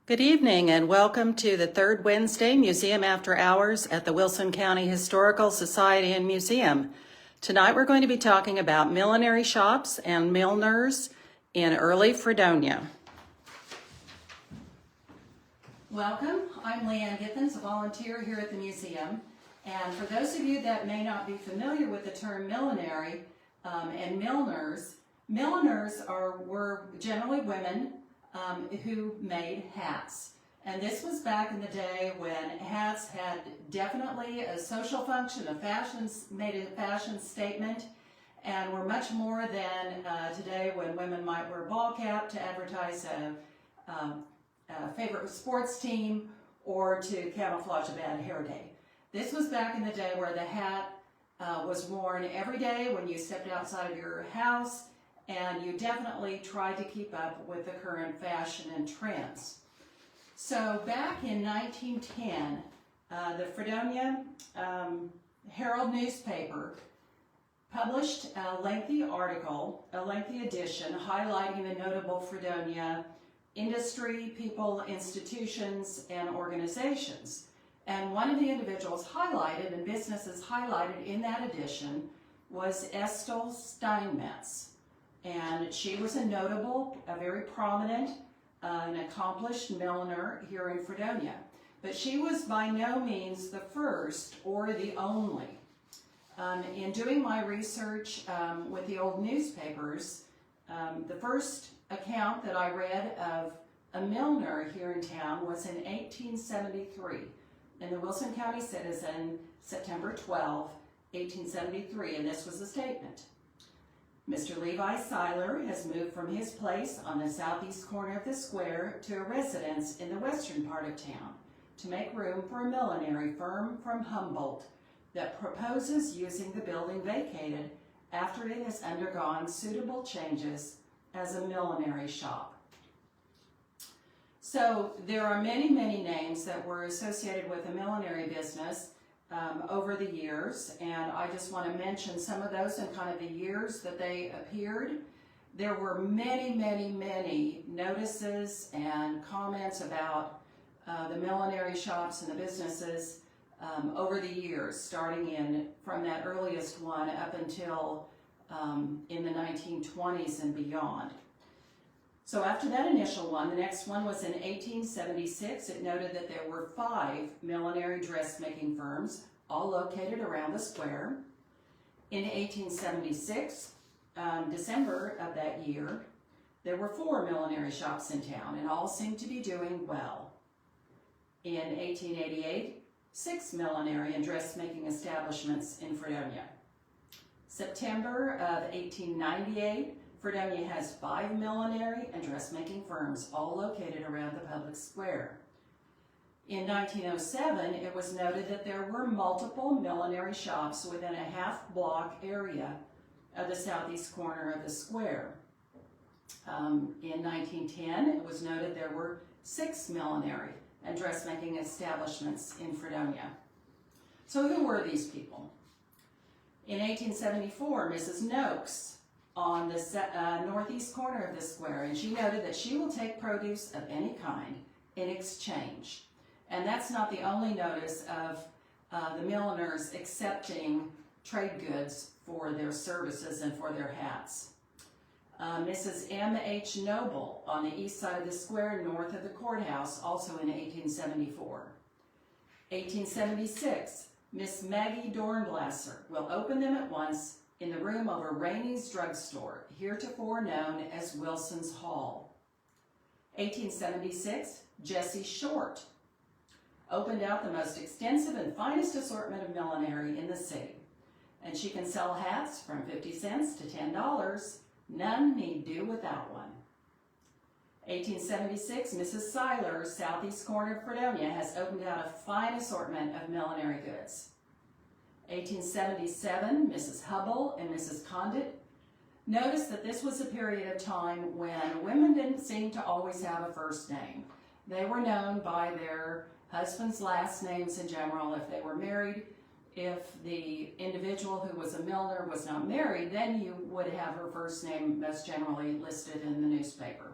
Good evening and welcome to the third Wednesday Museum After Hours at the Wilson County Historical Society and Museum. Tonight we're going to be talking about millinery shops and milliners in early Fredonia. Welcome, I'm Leanne Giffens, a volunteer here at the museum. And for those of you that may not be familiar with the term millinery and milliners, milliners were generally women who made hats. And this was back in the day when hats had definitely a social function, made a fashion statement, and were much more than today when women might wear a ball cap to advertise a favorite sports team or to camouflage a bad hair day. This was back in the day where the hat was worn every day when you stepped outside of your house, and you definitely tried to keep up with the current fashion and trends. So back in 1910, the Fredonia Herald newspaper published a lengthy article, a lengthy edition, highlighting the notable Fredonia industry, people, institutions, and organizations. And one of the individuals highlighted and businesses highlighted in that edition was Estelle Steinmetz. And she was a very prominent, and accomplished milliner here in Fredonia. But she was by no means the first or the only. In doing my research with the old newspapers, the first account that I read of a milliner here in town was in 1873 in the Wilson County Citizen, September 12, 1873, and this was the statement. Mr. Levi Seiler has moved from his place on the southeast corner of the square to a residence in the western part of town to make room for a millinery firm from Humboldt that proposes using the building vacated after it has undergone suitable changes as a millinery shop. So there are many, many names that were associated with the millinery business over the years, and I just want to mention some of those and kind of the years that they appeared. There were many, many, many notices and comments about the millinery shops and the businesses over the years, starting from that earliest one up until in the 1920s and beyond. So after that initial one, the next one was in 1876. It noted that there were 5 millinery dressmaking firms, all located around the square. In 1876, December of that year, there were 4 millinery shops in town, and all seemed to be doing well. In 1888, 6 millinery and dressmaking establishments in Fredonia. September of 1898, Fredonia has 5 millinery and dressmaking firms, all located around the public square. In 1907, it was noted that there were multiple millinery shops within a half-block area of the southeast corner of the square. In 1910, it was noted there were 6 millinery and dressmaking establishments in Fredonia. So who were these people? In 1874, Mrs. Noakes on the northeast corner of the square, and she noted that she will take produce of any kind in exchange. And that's not the only notice of the milliners accepting trade goods for their services and for their hats. Mrs. M.H. Noble on the east side of the square, north of the courthouse, also in 1874. 1876, Miss Maggie Dornblasser will open them at once in the room over Rainey's Drugstore, heretofore known as Wilson's Hall. 1876, Jessie Short opened out the most extensive and finest assortment of millinery in the city. And she can sell hats from 50 cents to $10. None need do without one. 1876, Mrs. Seiler, southeast corner of Fredonia, has opened out a fine assortment of millinery goods. 1877, Mrs. Hubble and Mrs. Condit noticed that this was a period of time when women didn't seem to always have a first name. They were known by their husband's last names in general if they were married. If the individual who was a milliner was not married, then you would have her first name most generally listed in the newspaper.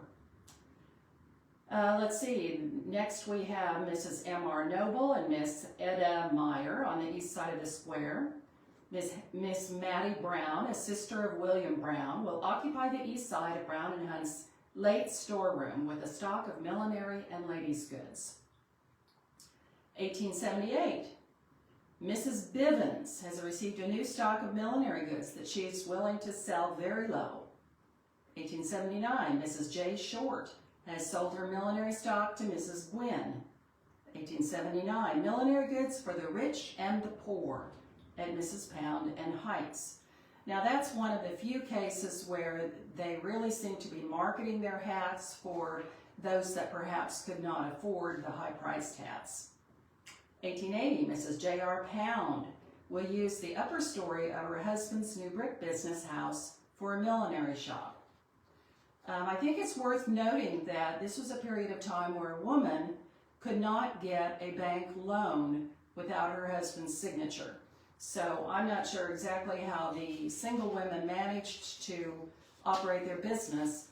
Let's see, next we have Mrs. M.R. Noble and Miss Etta Meyer on the east side of the square. Miss Maddie Brown, a sister of William Brown, will occupy the east side of Brown and Hunt's late storeroom with a stock of millinery and ladies' goods. 1878, Mrs. Bivens has received a new stock of millinery goods that she is willing to sell very low. 1879, Mrs. J. Short has sold her millinery stock to Mrs. Gwynn. 1879, millinery goods for the rich and the poor at Mrs. Pound and Heights. Now that's one of the few cases where they really seem to be marketing their hats for those that perhaps could not afford the high-priced hats. 1880, Mrs. J.R. Pound will use the upper story of her husband's new brick business house for a millinery shop. I think it's worth noting that this was a period of time where a woman could not get a bank loan without her husband's signature. So I'm not sure exactly how the single women managed to operate their business.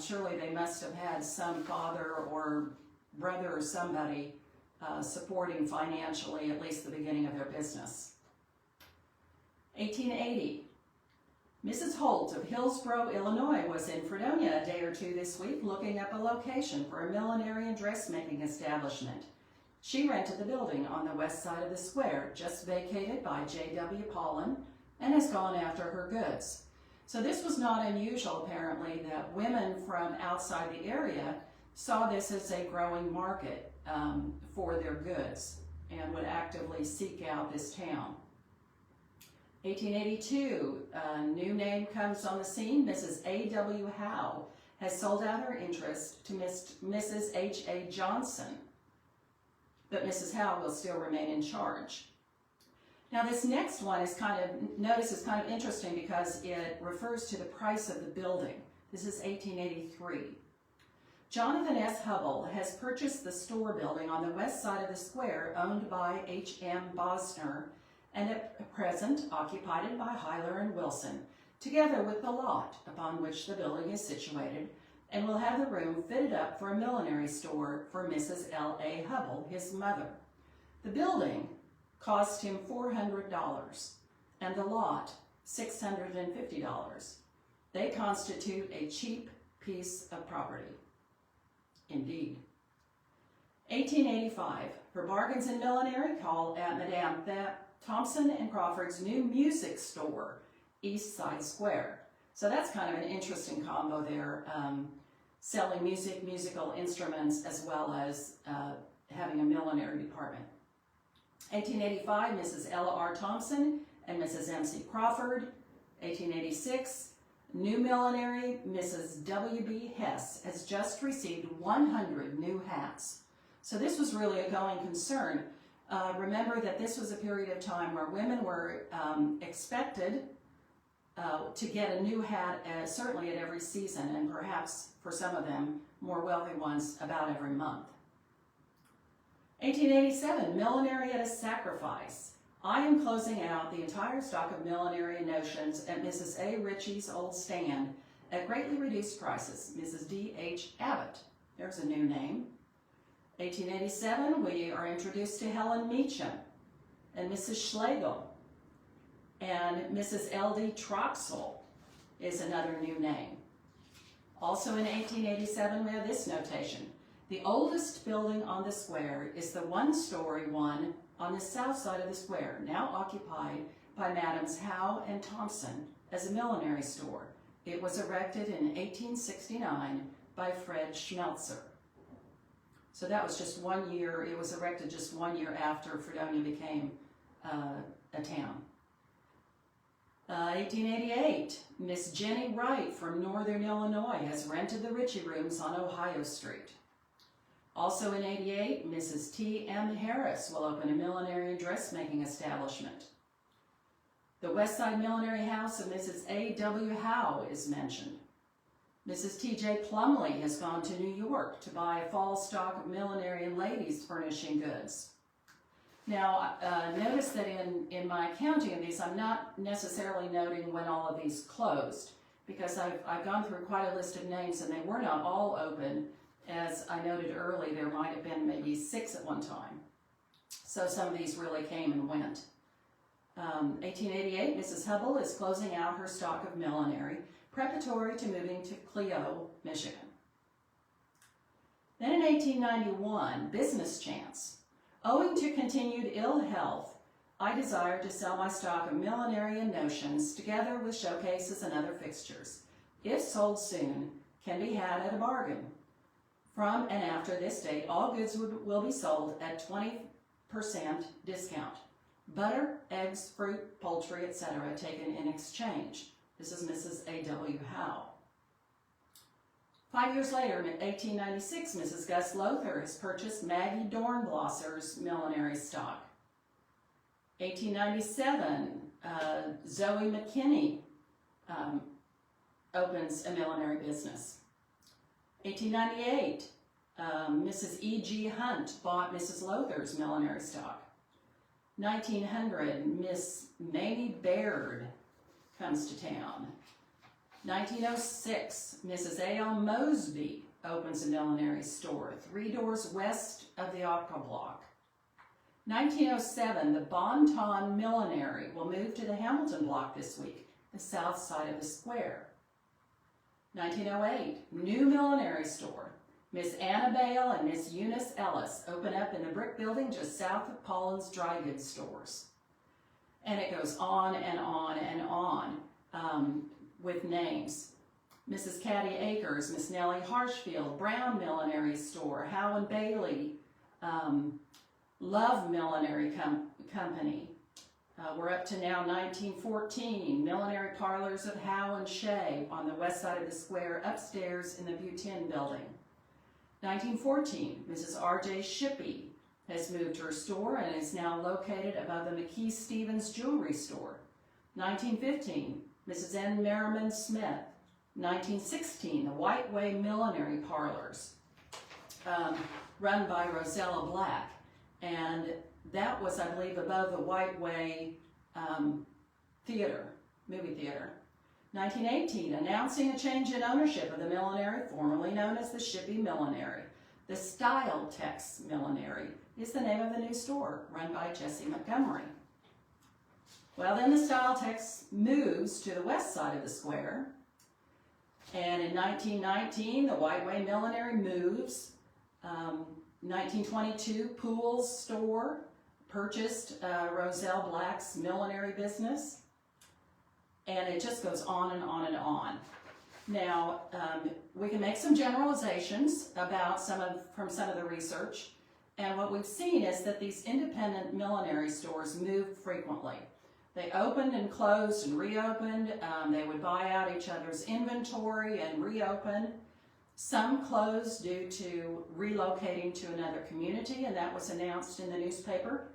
Surely they must have had some father or brother or somebody supporting financially at least the beginning of their business. 1880. Mrs. Holt of Hillsborough, Illinois was in Fredonia a day or two this week looking up a location for a millinery and dressmaking establishment. She rented the building on the west side of the square, just vacated by J.W. Paulin, and has gone after her goods. So this was not unusual, apparently, that women from outside the area saw this as a growing market for their goods and would actively seek out this town. 1882, a new name comes on the scene. Mrs. A.W. Howe has sold out her interest to Mrs. H.A. Johnson, but Mrs. Howe will still remain in charge. Now this next one is kind of interesting because it refers to the price of the building. This is 1883. Jonathan S. Hubble has purchased the store building on the west side of the square owned by H.M. Bosner and at present occupied by Hyler and Wilson, together with the lot upon which the building is situated, and will have the room fitted up for a millinery store for Mrs. L.A. Hubble, his mother. The building cost him $400 and the lot $650. They constitute a cheap piece of property. Indeed. 1885, for bargains in millinery, call at Madame Thompson and Crawford's new music store, East Side Square. So that's kind of an interesting combo there, selling musical instruments, as well as having a millinery department. 1885, Mrs. Ella R. Thompson and Mrs. M.C. Crawford. 1886, new millinery, Mrs. W.B. Hess has just received 100 new hats. So this was really a going concern. Remember that this was a period of time where women were expected to get a new hat, certainly at every season, and perhaps for some of them, more wealthy ones, about every month. 1887, millinery at a sacrifice. I am closing out the entire stock of millinery notions at Mrs. A. Ritchie's old stand at greatly reduced prices. Mrs. D. H. Abbott, there's a new name. 1887, we are introduced to Helen Meacham and Mrs. Schlegel, and Mrs. L.D. Troxel is another new name. Also in 1887, we have this notation. The oldest building on the square is the one-story one on the south side of the square, now occupied by Madams Howe and Thompson as a millinery store. It was erected in 1869 by Fred Schmelzer. So that was just 1 year, it was erected just 1 year after Fredonia became a town. 1888, Miss Jenny Wright from Northern Illinois has rented the Ritchie Rooms on Ohio Street. Also in 88, Mrs. T. M. Harris will open a millinery and dressmaking establishment. The West Side Millinery House of Mrs. A. W. Howe is mentioned. Mrs. T. J. Plumley has gone to New York to buy a fall stock of millinery and ladies' furnishing goods. Now, notice that in my counting of these, I'm not necessarily noting when all of these closed, because I've gone through quite a list of names and they were not all open As I noted early, there might have been maybe 6 at one time. So some of these really came and went. 1888, Mrs. Hubble is closing out her stock of millinery, preparatory to moving to Clio, Michigan. Then in 1891, business chance. Owing to continued ill health, I desire to sell my stock of millinery and notions, together with showcases and other fixtures. If sold soon, can be had at a bargain. From and after this date, all goods will be sold at 20% discount. Butter, eggs, fruit, poultry, etc. taken in exchange. This is Mrs. A.W. Howe. 5 years later, in 1896, Mrs. Gus Lowther has purchased Maggie Dornblosser's millinery stock. 1897, Zoe McKinney opens a millinery business. 1898, Mrs. E.G. Hunt bought Mrs. Lowther's millinery stock. 1900, Miss Mamie Baird comes to town. 1906, Mrs. A.L. Mosby opens a millinery store 3 doors west of the Opera Block. 1907, the Bon Ton Millinery will move to the Hamilton Block this week, the south side of the square. 1908, new millinery store. Miss Anna Bale and Miss Eunice Ellis open up in the brick building just south of Paulin's dry goods stores. And it goes on and on and on with names. Mrs. Caddy Akers, Miss Nellie Harshfield, Brown Millinery Store, Howe and Bailey, Love Millinery Company. We're up to now 1914, Millinery Parlors of Howe and Shea on the west side of the square, upstairs in the Butin building. 1914, Mrs. R.J. Shippey has moved her store and is now located above the McKee Stevens Jewelry Store. 1915, Mrs. N. Merriman Smith. 1916, the White Way Millinery Parlors, run by Rosella Black. And that was, I believe, above the White Way movie theater. 1918, announcing a change in ownership of the millinery, formerly known as the Shippey Millinery. The Style Tex Millinery is the name of the new store, run by Jessie Montgomery. Well, then the Style Tex moves to the west side of the square. And in 1919, the White Way Millinery moves. 1922, Poole's store purchased Roselle Black's millinery business. And it just goes on and on and on. Now, we can make some generalizations about from some of the research. And what we've seen is that these independent millinery stores move frequently. They opened and closed and reopened. They would buy out each other's inventory and reopen. Some closed due to relocating to another community, and that was announced in the newspaper.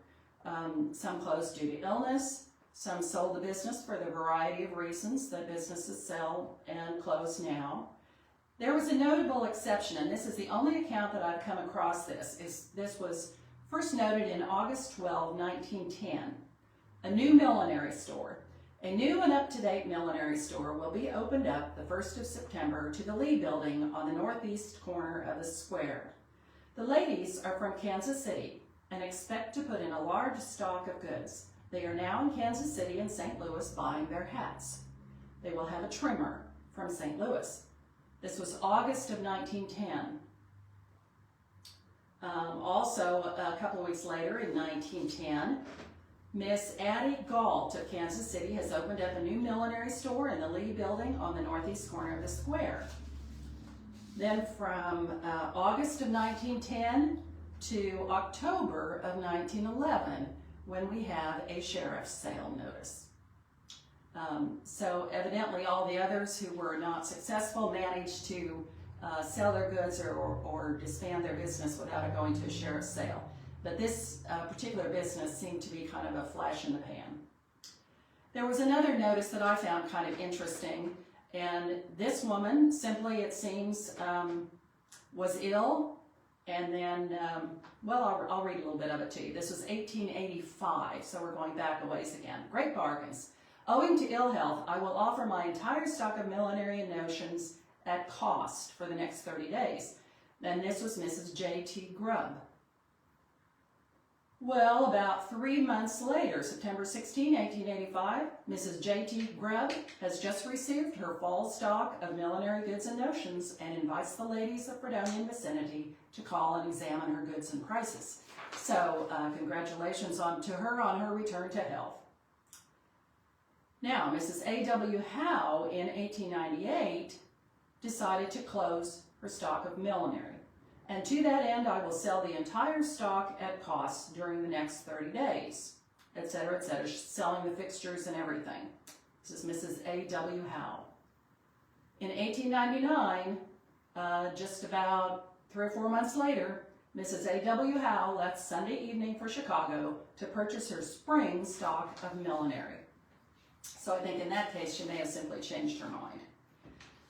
Some closed due to illness. Some sold the business for the variety of reasons that businesses sell and close now. There was a notable exception, and this is the only account that I've come across this was first noted in August 12, 1910. A new millinery store. A new and up-to-date millinery store will be opened up the 1st of September to the Lee Building on the northeast corner of the square. The ladies are from Kansas City and expect to put in a large stock of goods. They are now in Kansas City and St. Louis buying their hats. They will have a trimmer from St. Louis. This was August of 1910. Also, a couple of weeks later in 1910, Miss Addie Galt of Kansas City has opened up a new millinery store in the Lee Building on the northeast corner of the square. Then from August of 1910 to October of 1911, when we have a sheriff's sale notice. So evidently all the others who were not successful managed to sell their goods or disband their business without it going to a sheriff's sale. But this particular business seemed to be kind of a flash in the pan. There was another notice that I found kind of interesting, and this woman simply, it seems, was ill, and then, well, I'll read a little bit of it to you. This was 1885, so we're going back a ways again. Great bargains. Owing to ill health, I will offer my entire stock of millinery and notions at cost for the next 30 days. and this was Mrs. J.T. Grubb. Well, about 3 months later, September 16, 1885, Mrs. J.T. Grubb has just received her fall stock of millinery goods and notions and invites the ladies of Fredonia and vicinity to call and examine her goods and prices. So, congratulations to her on her return to health. Now, Mrs. A.W. Howe in 1898 decided to close her stock of millinery. And to that end, I will sell the entire stock at cost during the next 30 days, etc., etc., selling the fixtures and everything. This is Mrs. A.W. Howe. In 1899, just about 3 or 4 months later, Mrs. A.W. Howe left Sunday evening for Chicago to purchase her spring stock of millinery. So I think in that case, she may have simply changed her mind.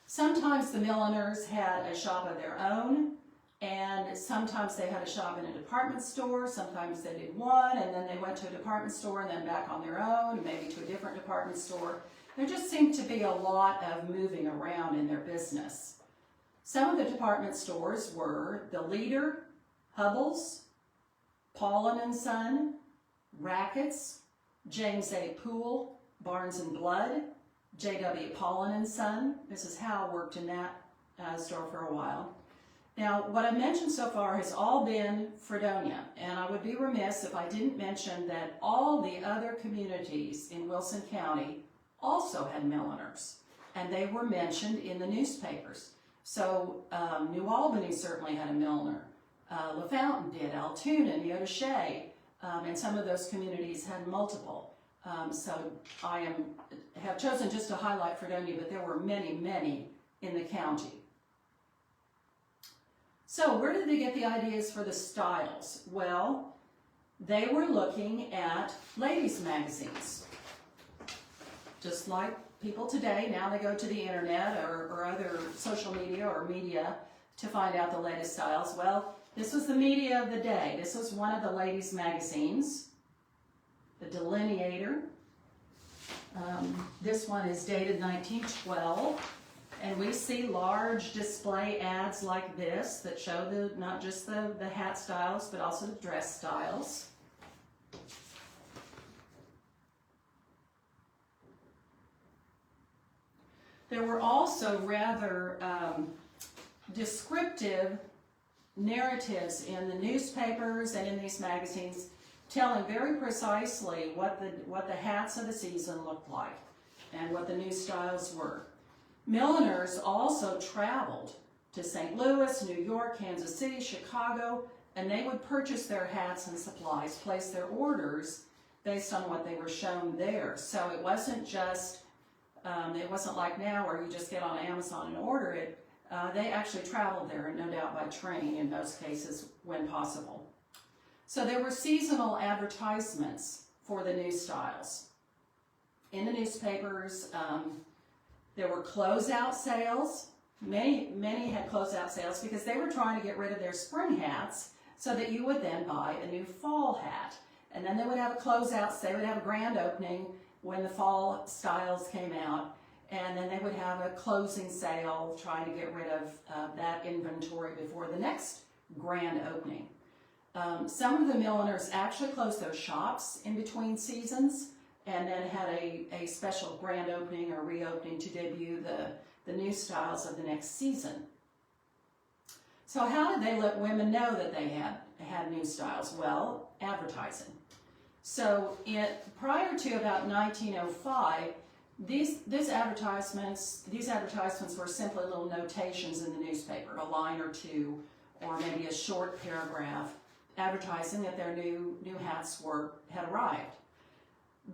Sometimes the Milliners had a shop of their own, and sometimes they had a shop in a department store, sometimes they did one, and then they went to a department store and then back on their own, maybe to a different department store. There just seemed to be a lot of moving around in their business. Some of the department stores were the Leader, Hubbell's, Paulin & Son, Rackett's, James A. Poole, Barnes & Blood, J.W. Paulin & Son. Mrs. Howe worked in that store for a while. Now, what I've mentioned so far has all been Fredonia, and I would be remiss if I didn't mention that all the other communities in Wilson County also had milliners, and they were mentioned in the newspapers. So New Albany certainly had a milliner. LaFountain did, Altoona, Neodesha, and some of those communities had multiple. So I have chosen just to highlight Fredonia, but there were many, many in the county. So where did they get the ideas for the styles? Well, they were looking at ladies' magazines. Just like people today, now they go to the internet or other social media or media to find out the latest styles. Well, this was the media of the day. This was one of the ladies' magazines, the Delineator. This one is dated 1912. And we see large display ads like this that show not just the hat styles, but also the dress styles. There were also rather descriptive narratives in the newspapers and in these magazines telling very precisely what the hats of the season looked like and what the new styles were. Milliners also traveled to St. Louis, New York, Kansas City, Chicago, and they would purchase their hats and supplies, place their orders based on what they were shown there. So it wasn't just, it wasn't like now where you just get on Amazon and order it. They actually traveled there, and no doubt by train in most cases when possible. So there were seasonal advertisements for the new styles. In the newspapers, there were closeout sales. Many had closeout sales because they were trying to get rid of their spring hats so that you would then buy a new fall hat. And then they would have a closeout, they would have a grand opening when the fall styles came out, and then they would have a closing sale trying to get rid of that inventory before the next grand opening. Some of the milliners actually closed their shops in between seasons and then had a special grand opening or reopening to debut the new styles of the next season. So how did they let women know that they had new styles? Well, advertising. So prior to about 1905, these advertisements were simply little notations in the newspaper, a line or two, or maybe a short paragraph advertising that their new hats had arrived.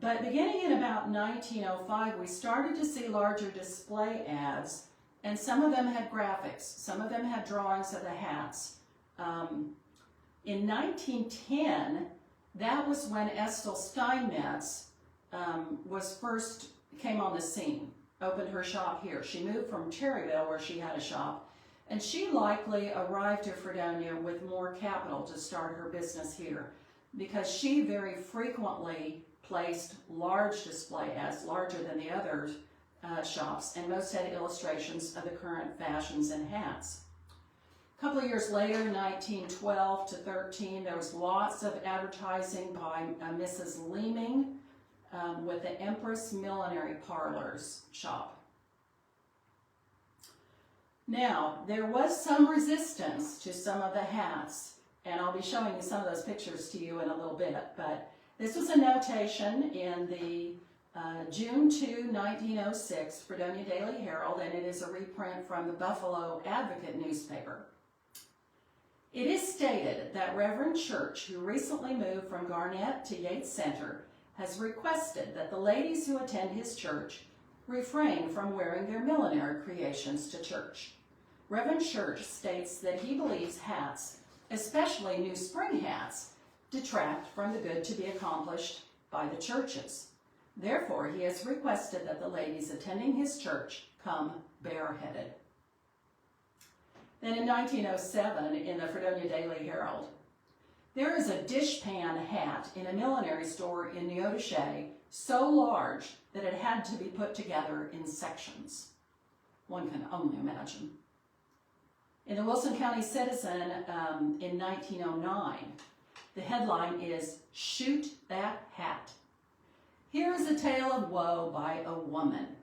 But beginning in about 1905, we started to see larger display ads, and some of them had graphics, some of them had drawings of the hats. In 1910, that was when Ethel Steinmetz came on the scene, opened her shop here. She moved from Cherryville, where she had a shop, and she likely arrived to Fredonia with more capital to start her business here, because she very frequently placed large display ads, larger than the other shops, and most had illustrations of the current fashions and hats. A couple of years later, 1912 to 13, there was lots of advertising by Mrs. Leeming with the Empress Millinery Parlors shop. Now, there was some resistance to some of the hats, and I'll be showing you some of those pictures to you in a little bit, but this was a notation in the June 2, 1906 Fredonia Daily Herald, and it is a reprint from the Buffalo Advocate newspaper. It is stated that Reverend Church, who recently moved from Garnett to Yates Center, has requested that the ladies who attend his church refrain from wearing their millinery creations to church. Reverend Church states that he believes hats, especially new spring hats, detract from the good to be accomplished by the churches. Therefore, he has requested that the ladies attending his church come bareheaded. Then in 1907, in the Fredonia Daily Herald, there is a dishpan hat in a millinery store in Neodesha so large that it had to be put together in sections. One can only imagine. In the Wilson County Citizen in 1909, the headline is, "Shoot That Hat." Here is a tale of woe by a woman.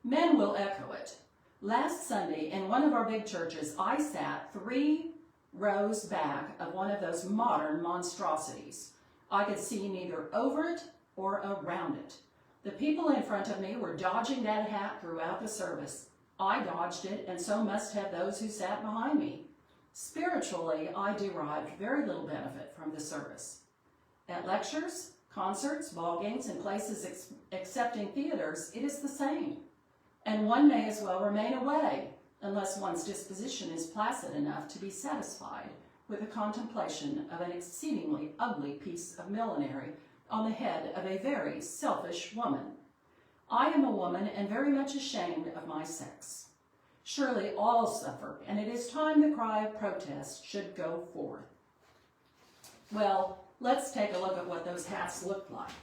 Men will echo it. Last Sunday, in one of our big churches, I sat 3 rows back of one of those modern monstrosities. I could see neither over it or around it. The people in front of me were dodging that hat throughout the service. I dodged it, and so must have those who sat behind me. Spiritually, I derived very little benefit from the service. At lectures, concerts, ball games, and places excepting theaters, it is the same. And one may as well remain away, unless one's disposition is placid enough to be satisfied with the contemplation of an exceedingly ugly piece of millinery on the head of a very selfish woman. I am a woman and very much ashamed of my sex. Surely all suffer, and it is time the cry of protest should go forth. Well, let's take a look at what those hats looked like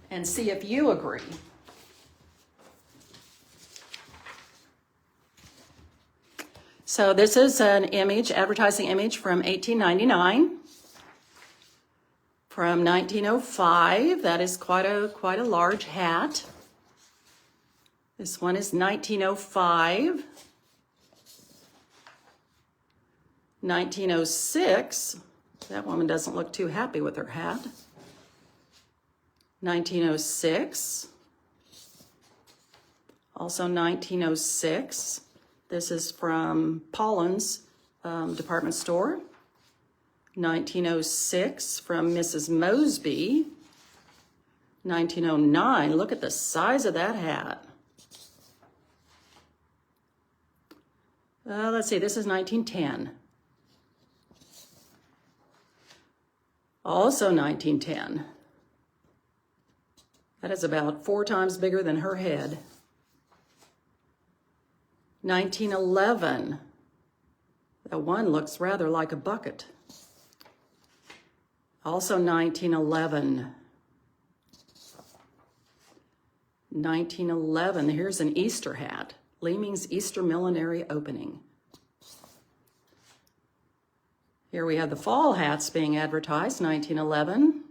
and see if you agree. So this is an image, advertising image from 1899. From 1905, that is quite a large hat. This one is 1905. 1906, that woman doesn't look too happy with her hat. 1906. Also 1906. This is from Pollen's department store. 1906 from Mrs. Mosby. 1909, look at the size of that hat. Let's see, this is 1910. Also 1910. That is about 4 times bigger than her head. 1911. That one looks rather like a bucket. Also 1911. 1911, here's an Easter hat. Leeming's Easter Millinery opening. Here we have the fall hats being advertised, 1911.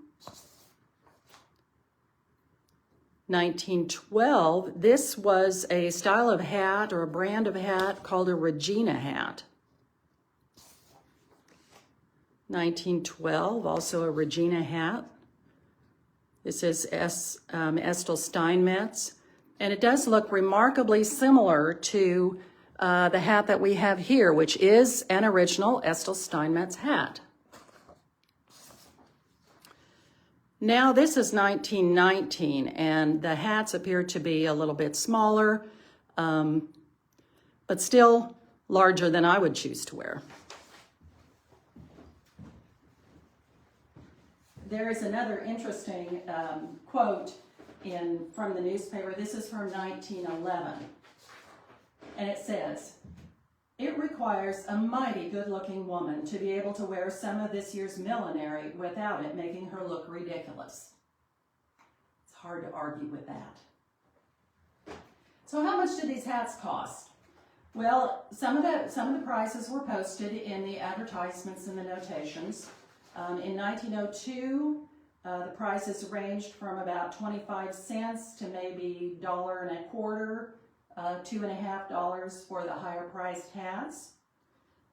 1912, this was a style of hat or a brand of hat called a Regina hat. 1912, also a Regina hat. This is Estill Steinmetz, and it does look remarkably similar to the hat that we have here, which is an original Estill Steinmetz hat. Now this is 1919, and the hats appear to be a little bit smaller, but still larger than I would choose to wear. There is another interesting quote from the newspaper. This is from 1911. And it says, "It requires a mighty good-looking woman to be able to wear some of this year's millinery without it making her look ridiculous." It's hard to argue with that. So how much do these hats cost? Well, some of the prices were posted in the advertisements and the notations. In 1902, the prices ranged from about 25 cents to maybe $1.25, $2.50 for the higher priced hats.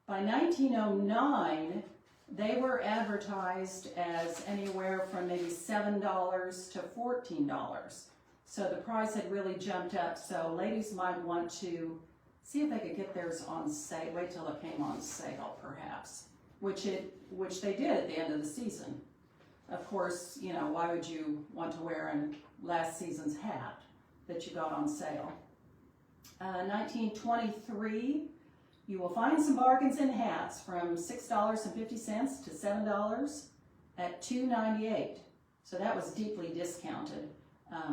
By 1909, they were advertised as anywhere from maybe $7 to $14. So the price had really jumped up, so ladies might want to see if they could get theirs on sale, wait till it came on sale perhaps, which they did at the end of the season. Of course, you know, why would you want to wear last season's hat that you got on sale? 1923, you will find some bargains in hats from $6.50 to $7 at $2.98. So that was deeply discounted.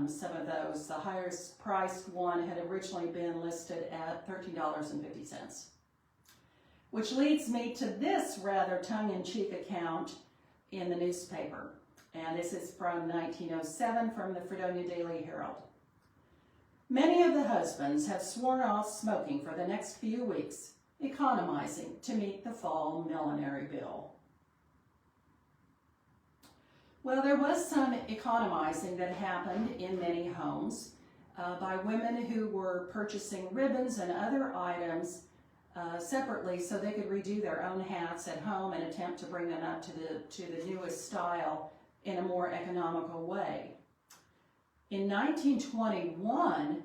Some of those, the highest priced one had originally been listed at $13.50. Which leads me to this rather tongue-in-cheek account in the newspaper. And this is from 1907 from the Fredonia Daily Herald. Many of the husbands have sworn off smoking for the next few weeks, economizing to meet the fall millinery bill. Well, there was some economizing that happened in many homes by women who were purchasing ribbons and other items separately so they could redo their own hats at home and attempt to bring them up to the newest style in a more economical way. In 1921,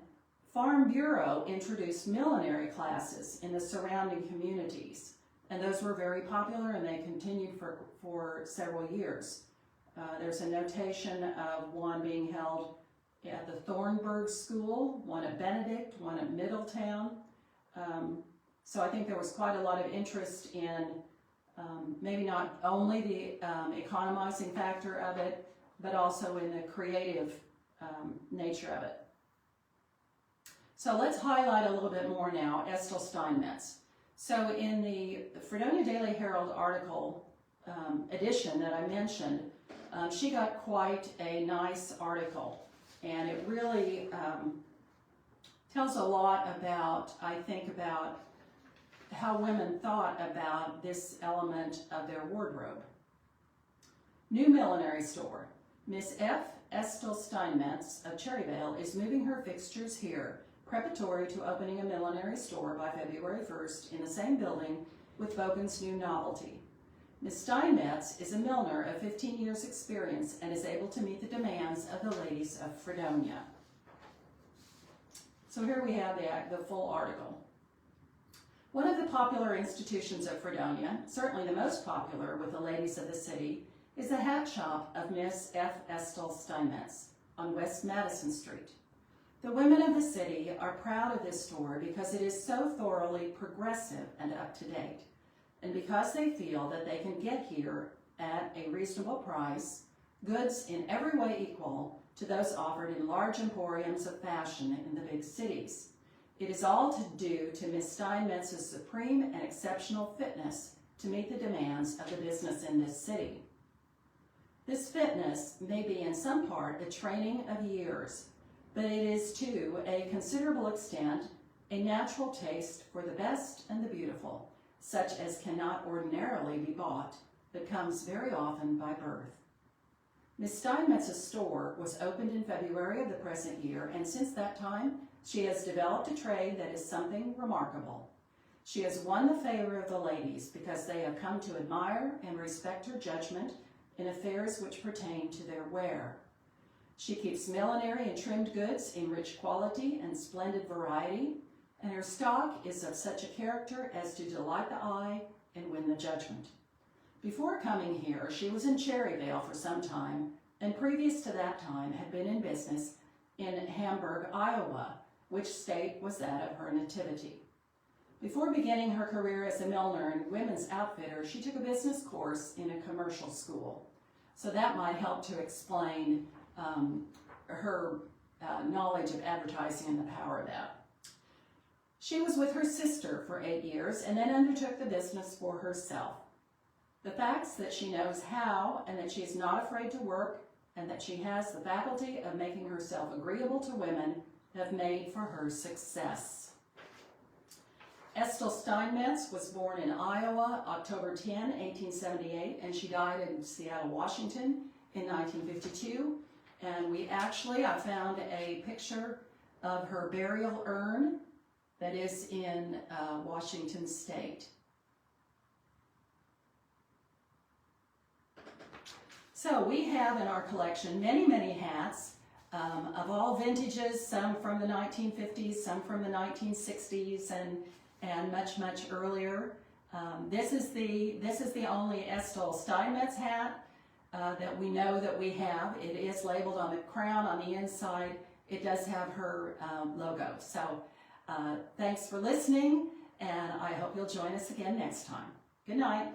Farm Bureau introduced millinery classes in the surrounding communities, and those were very popular and they continued for several years. There's a notation of one being held at the Thornburg School, one at Benedict, one at Middletown. So I think there was quite a lot of interest in maybe not only the economizing factor of it, but also in the creative nature of it. So let's highlight a little bit more now Estill Steinmetz. So in the Fredonia Daily Herald article edition that I mentioned, she got quite a nice article, and it really tells a lot about, I think, about how women thought about this element of their wardrobe. New millinery store. Miss F. Estill Steinmetz of Cherryvale is moving her fixtures here, preparatory to opening a millinery store by February 1st in the same building with Bogan's new novelty. Ms. Steinmetz is a milliner of 15 years' experience and is able to meet the demands of the ladies of Fredonia. So here we have the full article. One of the popular institutions of Fredonia, certainly the most popular with the ladies of the city, is the hat shop of Miss F. Estill Steinmetz on West Madison Street. The women of the city are proud of this store because it is so thoroughly progressive and up to date, and because they feel that they can get here at a reasonable price, goods in every way equal to those offered in large emporiums of fashion in the big cities. It is all to due to Miss Steinmetz's supreme and exceptional fitness to meet the demands of the business in this city. This fitness may be in some part a training of years, but it is to a considerable extent a natural taste for the best and the beautiful, such as cannot ordinarily be bought, but comes very often by birth. Miss Steinmetz's store was opened in February of the present year, and since that time, she has developed a trade that is something remarkable. She has won the favor of the ladies because they have come to admire and respect her judgment in affairs which pertain to their wear. She keeps millinery and trimmed goods in rich quality and splendid variety, and her stock is of such a character as to delight the eye and win the judgment. Before coming here, she was in Cherryvale for some time, and previous to that time had been in business in Hamburg, Iowa, which state was that of her nativity. Before beginning her career as a milliner and women's outfitter, she took a business course in a commercial school. So that might help to explain her knowledge of advertising and the power of that. She was with her sister for 8 years and then undertook the business for herself. The facts that she knows how and that she is not afraid to work and that she has the faculty of making herself agreeable to women have made for her success. Estill Steinmetz was born in Iowa, October 10, 1878, and she died in Seattle, Washington in 1952. And I found a picture of her burial urn that is in Washington State. So we have in our collection many, many hats of all vintages, some from the 1950s, some from the 1960s, and much, much earlier. This is the only Estill Steinmetz hat that we know that we have. It is labeled on the crown. On the inside, it does have her logo. So thanks for listening, and I hope you'll join us again next time. Good night.